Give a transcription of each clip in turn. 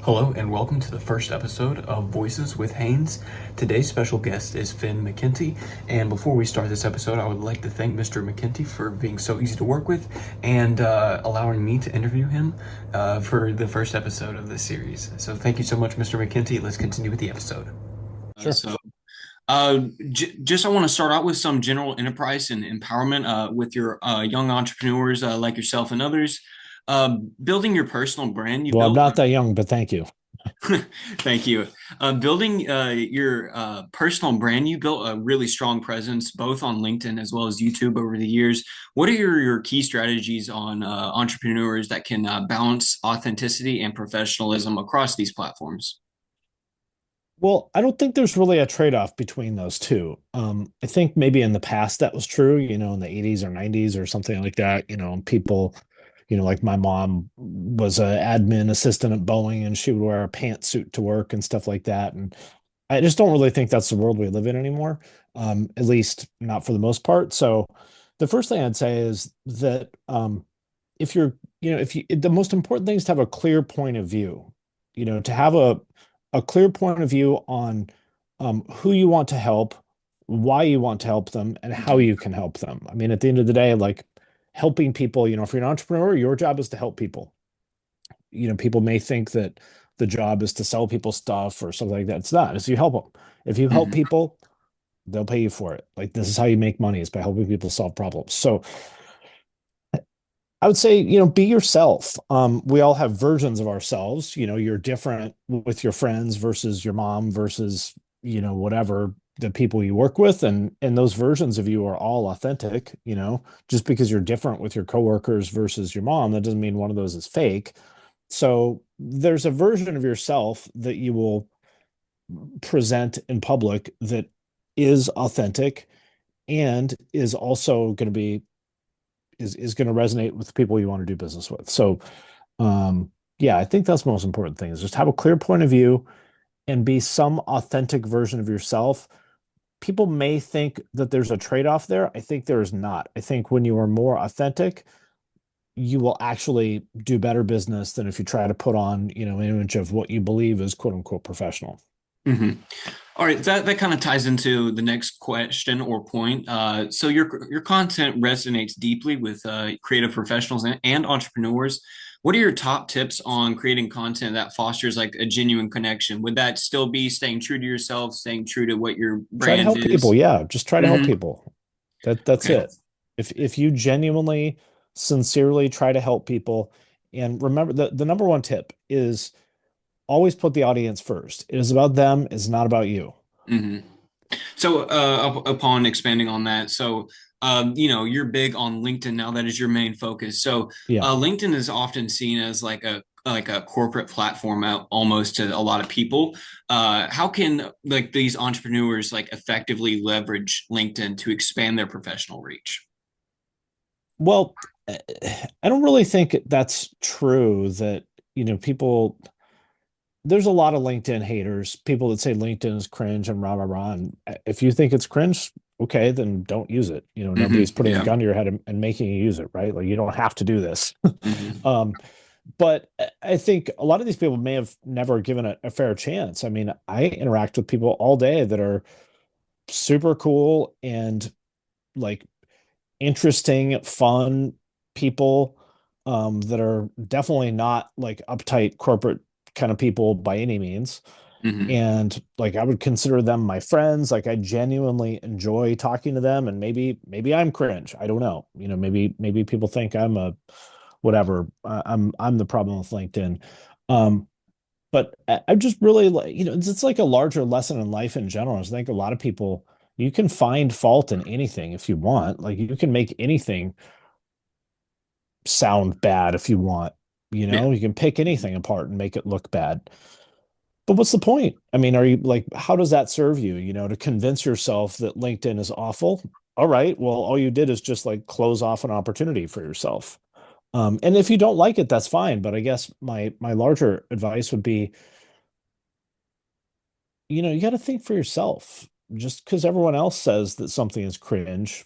Hello and welcome to the first episode of Voices with Haines. Today's special guest is Finn Mckenty, and before we start this episode, I would like to thank Mr. Mckenty for being so easy to work with and allowing me to interview him for the first episode of this series. So thank you so much, Mr. Mckenty. Let's continue with the episode. Uh, Sure. so, just I want to start out with some general enterprise and empowerment with your young entrepreneurs like yourself and others. Building your personal brand, you Well, I'm built. not that young, but thank you. Thank you. Building your personal brand, you built a really strong presence both on LinkedIn as well as YouTube over the years. What are your key strategies on entrepreneurs that can balance authenticity and professionalism across these platforms? Well, I don't think there's really a trade-off between those two. I think maybe in the past that was true, in the 80s or 90s or something like that. People, like my mom was an admin assistant at Boeing and she would wear a pantsuit to work and stuff like that. And I just don't really think that's the world we live in anymore, at least not for the most part. So the first thing I'd say is that if you're, if you, the most important thing is to have a clear point of view, to have a clear point of view on who you want to help, why you want to help them, and how Mhm. you can help them. I mean, at the end of the day, like helping people, if you're an entrepreneur, your job is to help people. People may think that the job is to sell people stuff or something like that. It's not. It's you help them. If you help Mhm. people, they'll pay you for it. Like this is how you make money is by helping people solve problems. So I would say, be yourself. We all have versions of ourselves. You're different with your friends versus your mom versus, whatever the people you work with. And those versions of you are all authentic, just because you're different with your coworkers versus your mom, that doesn't mean one of those is fake. So there's a version of yourself that you will present in public that is authentic and is also going to be is going to resonate with the people you want to do business with. So, yeah, I think that's the most important thing is just have a clear point of view and be some authentic version of yourself. People may think that there's a trade-off there. I think there is not. I think when you are more authentic, you will actually do better business than if you try to put on, an image of what you believe is quote unquote professional. Mhm. All right, that kind of ties into the next question or point. So your content resonates deeply with creative professionals and entrepreneurs. What are your top tips on creating content that fosters like a genuine connection? Would that still be staying true to yourself, staying true to what your Try to brand help people. is? Yeah, just try to help Hmm. people. That's Okay. it. If you genuinely, sincerely try to help people, and remember the number one tip is always put the audience first. It is about them, it's not about you. Hmm. So, upon expanding on that, so you're big on LinkedIn now. That is your main focus. So, Yeah. LinkedIn is often seen as like a corporate platform out almost to a lot of people. How can like these entrepreneurs like effectively leverage LinkedIn to expand their professional reach? Well, I don't really think that's true that, people there's a lot of LinkedIn haters, people that say LinkedIn is cringe and rah rah rah. And if you think it's cringe, okay, then don't use it. Nobody's putting a Yeah. gun to your head and making you use it, right? Like you don't have to do this. Hmm. um, but I think a lot of these people may have never given it a fair chance. I mean, I interact with people all day that are super cool and like interesting, fun people that are definitely not like uptight corporate kind of people by any means. Hmm. And like I would consider them my friends. Like I genuinely enjoy talking to them. And maybe I'm cringe. I don't know. Maybe people think I'm a whatever. I'm the problem with LinkedIn. But I just really like, it's like a larger lesson in life in general. I think a lot of people, you can find fault in anything if you want. Like you can make anything sound bad if you want. Yeah. You can pick anything apart and make it look bad. But what's the point? I mean, are you like, how does that serve you, to convince yourself that LinkedIn is awful? All right, well, all you did is just like close off an opportunity for yourself. And if you don't like it, that's fine. But I guess my larger advice would be, you got to think for yourself. Just because everyone else says that something is cringe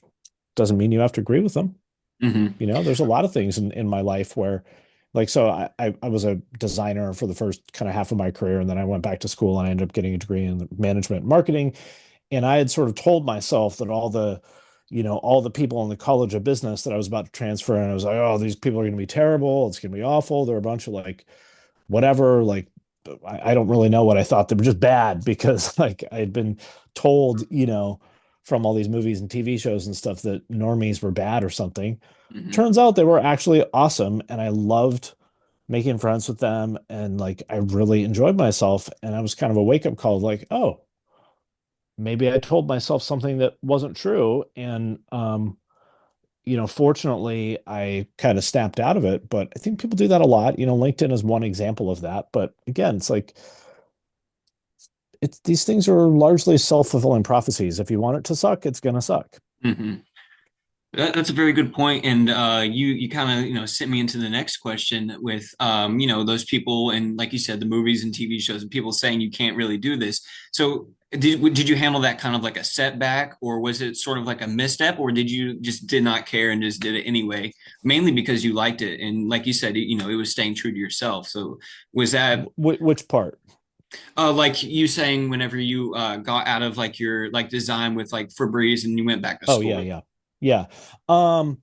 doesn't mean you have to agree with them. Hmm. There's a lot of things in my life where Like, so I was a designer for the first kind of half of my career, and then I went back to school and I ended up getting a degree in management and marketing. And I had sort of told myself that all the people in the college of business that I was about to transfer, and I was like, oh, these people are going to be terrible. It's going to be awful. They're a bunch of like whatever, like I don't really know what I thought. They were just bad because like I had been told, from all these movies and TV shows and stuff that normies were bad or something. Hmm. Turns out they were actually awesome, and I loved making friends with them, and like I really enjoyed myself. And I was kind of a wake up call, like, oh, maybe I told myself something that wasn't true. And fortunately, I kind of snapped out of it. But I think people do that a lot. LinkedIn is one example of that. But again, it's like these things are largely self-fulfilling prophecies. If you want it to suck, it's gonna suck. Hmm. That's a very good point, and you kind of sent me into the next question with those people and like you said the movies and TV shows and people saying you can't really do this. So did you handle that kind of like a setback, or was it sort of like a misstep, or did you just did not care and just did it anyway, mainly because you liked it and like you said it was staying true to yourself. So was that Which part? like you saying whenever you got out of like your like design with like Febreze and you went back to Oh yeah, school? yeah, yeah. Um,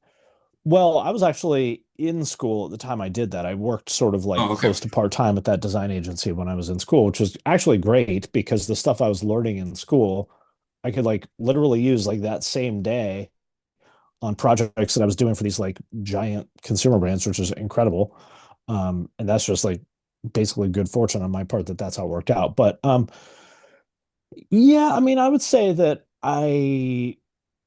well, I was actually in school at the time I did that. I worked sort of like Oh, okay. close to part-time at that design agency when I was in school, which was actually great because the stuff I was learning in school, I could like literally use like that same day on projects that I was doing for these like giant consumer brands, which is incredible. And that's just like basically good fortune on my part that that's how it worked out. But yeah, I mean, I would say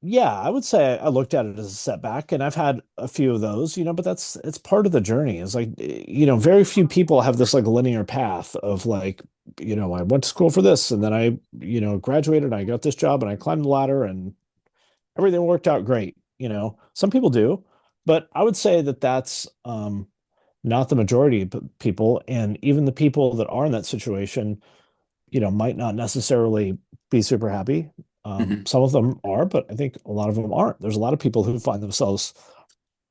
I looked at it as a setback, and I've had a few of those, but it's part of the journey. It's like, very few people have this like linear path of like, I went to school for this, and then I, graduated, and I got this job, and I climbed the ladder, and everything worked out great. Some people do, but I would say that that's not the majority of people, and even the people that are in that situation might not necessarily be super happy. Hmm. Some of them are, but I think a lot of them aren't. There's a lot of people who find themselves,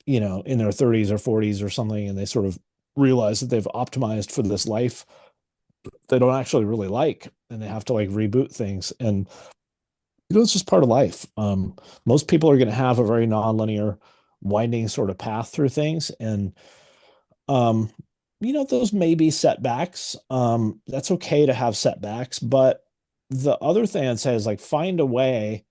in their 30s or 40s or something, and they sort of realize that they've optimized for this life they don't actually really like, and they have to like reboot things. And it's just part of life. Most people are going to have a very nonlinear, winding sort of path through things, and um, those may be setbacks. That's okay to have setbacks, but the other thing I'd say is like find a way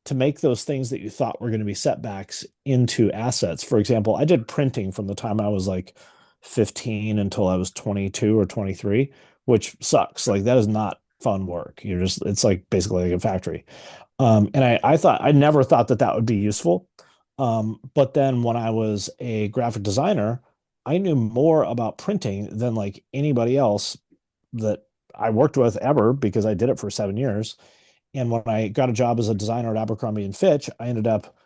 to make those things that you thought were going to be setbacks into assets. For example, I did printing from the time I was like 15 until I was 22 or 23, which sucks. Like that is not fun work. It's like basically like a factory. And I never thought that that would be useful. But then when I was a graphic designer, I knew more about printing than like anybody else that I worked with ever because I did it for 7 years. And when I got a job as a designer at Abercrombie and Fitch, I ended up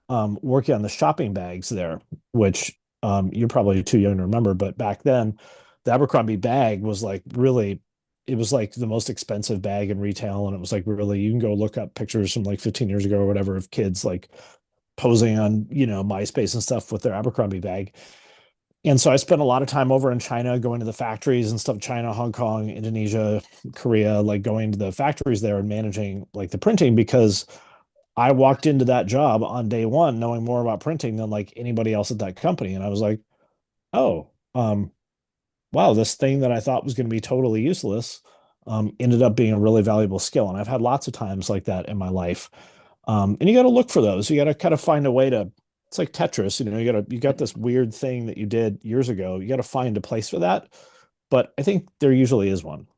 working on the shopping bags there, which you're probably too young to remember, but back then, the Abercrombie bag was like really, it was like the most expensive bag in retail. And it was like really, you can go look up pictures from like 15 years ago or whatever of kids like posing on, MySpace and stuff with their Abercrombie bag. And so I spent a lot of time over in China, going to the factories and stuff, China, Hong Kong, Indonesia, Korea, like going to the factories there and managing like the printing because I walked into that job on day one knowing more about printing than like anybody else at that company. And I was like, oh, wow, this thing that I thought was going to be totally useless ended up being a really valuable skill. And I've had lots of times like that in my life. And you got to look for those. You got to kind of find a way to, it's like Tetris, you got this weird thing that you did years ago. You got to find a place for that. But I think there usually is one.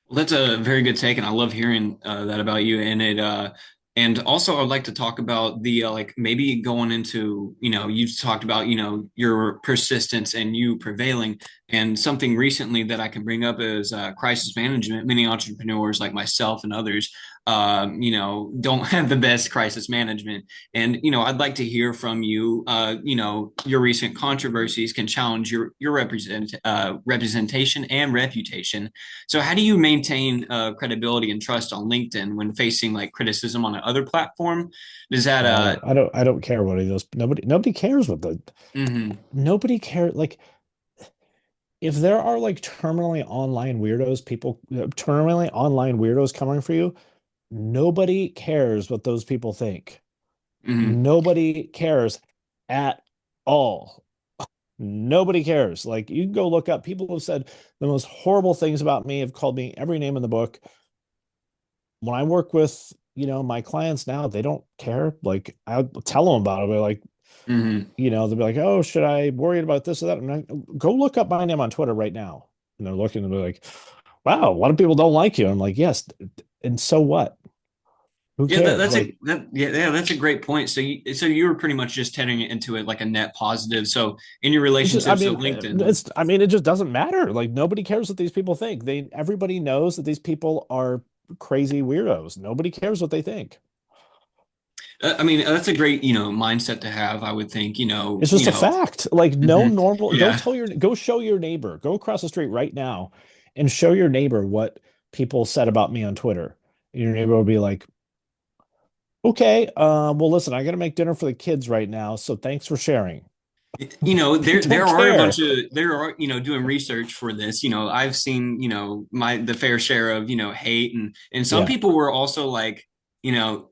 Well, that's a very good take, and I love hearing that about you. And also I'd like to talk about the like maybe going into you talked about your persistence and you prevailing, and something recently that I can bring up is crisis management. Many entrepreneurs like myself and others, don't have the best crisis management, and I'd like to hear from you. Your recent controversies can challenge your representation and reputation. So how do you maintain credibility and trust on LinkedIn when facing like criticism on another platform? Does that Oh, I don't care what he does. Nobody cares what the mhm. nobody cares. Like if there are like terminally online weirdos, people terminally online weirdos coming for you, nobody cares what those people think. Hmm. Nobody cares at all. Nobody cares. Like you can go look up. People have said the most horrible things about me, have called me every name in the book. When I work with, my clients now, they don't care. Like I'll tell them about it. They're like, Hmm. they'll be like, "Oh, should I worry about this or that?" And go look up my name on Twitter right now. And they're looking and they're like, "Wow, a lot of people don't like you." I'm like, "Yes, and so what? Who Yeah, cares?" Like, yeah, that's a great point. So you were pretty much just turning it into it like a net positive. So in your it's just, I relationships with mean, LinkedIn, it just doesn't matter. Like nobody cares what these people think. Everybody knows that these people are crazy weirdos. Nobody cares what they think. I mean, that's a great, mindset to have, I would think, It's just a fact. Like no mhm. normal, Yeah. go show your neighbor, go across the street right now and show your neighbor what people said about me on Twitter. And your neighbor will be like, okay, well, listen, I got to make dinner for the kids right now. So thanks for sharing. They There don't are a bunch care. of there are doing research for this. I've seen the fair share of hate, and some Yeah. people were also like,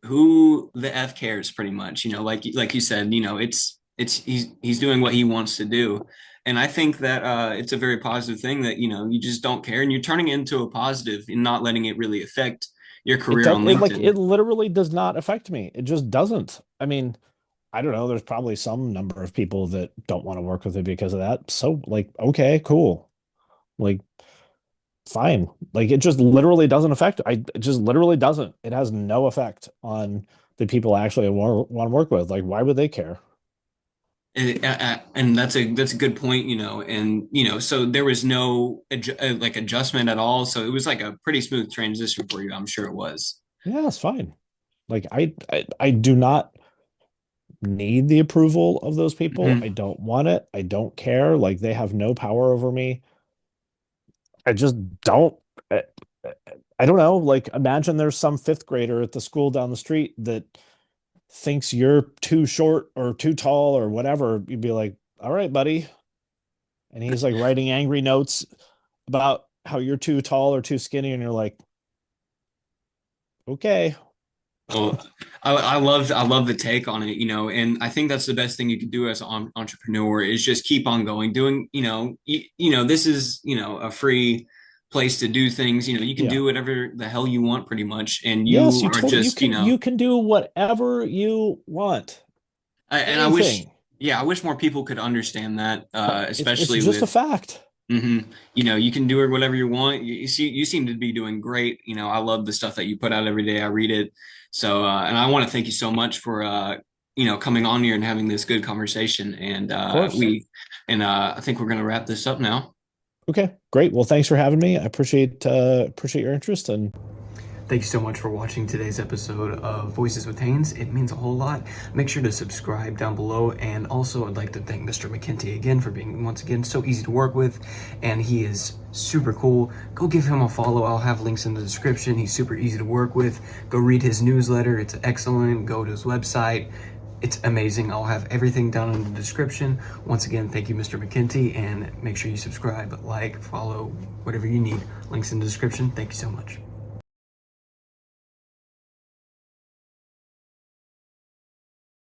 who the f cares, pretty much. Like you said, it's he's doing what he wants to do, and I think that it's a very positive thing that you just don't care, and you're turning it into a positive and not letting it really affect your It career does on it LinkedIn. literally does not affect me. It just doesn't. I mean, I don't know. There's probably some number of people that don't want to work with me because of that. So, like, okay, cool. Like, fine. Like, it just literally doesn't affect. It just literally doesn't. It has no effect on the people I actually want to work with. Like, why would they care? And that's a good point, and so there was no like adjustment at all, so it was like a pretty smooth transition for you. I'm sure it was. Yeah, it's fine. Like, I do not need the approval of those people. I Hmm. don't want it. I don't care. Like, they have no power over me. I just don't. I, I don't know. Like, imagine there's some fifth grader at the school down the street that thinks you're too short or too tall or whatever. You'd be like, all right, buddy. And he's like writing angry notes about how you're too tall or too skinny. And you're like, okay. Well, I love the take on it, and I think that's the best thing you can do as an entrepreneur is just keep on going, doing, this is a free place to do things. You can Yeah. do whatever the hell you want, pretty much, and Yes, you are just, you can do whatever you want. and I wish, Anything. yeah, I wish more people could understand that, It's especially just a with. fact. You can do it whatever you want. You seem to be doing great. I love the stuff that you put out every day. I read it. So, and I want to thank you so much for, coming on here and having this good conversation. And Of course. I think we're going to wrap this up now. Okay, great. Well, thanks for having me. I appreciate your interest and Thank you so much for watching today's episode of Voices with Haines. It means a whole lot. Make sure to subscribe down below. And also, I'd like to thank Mr. McKenty again for being, once again, so easy to work with. And he is super cool. Go give him a follow. I'll have links in the description. He's super easy to work with. Go read his newsletter. It's excellent. Go to his website. It's amazing. I'll have everything down in the description. Once again, thank you, Mr. McKenty. And make sure you subscribe, like, follow, whatever you need. Links in the description. Thank you so much.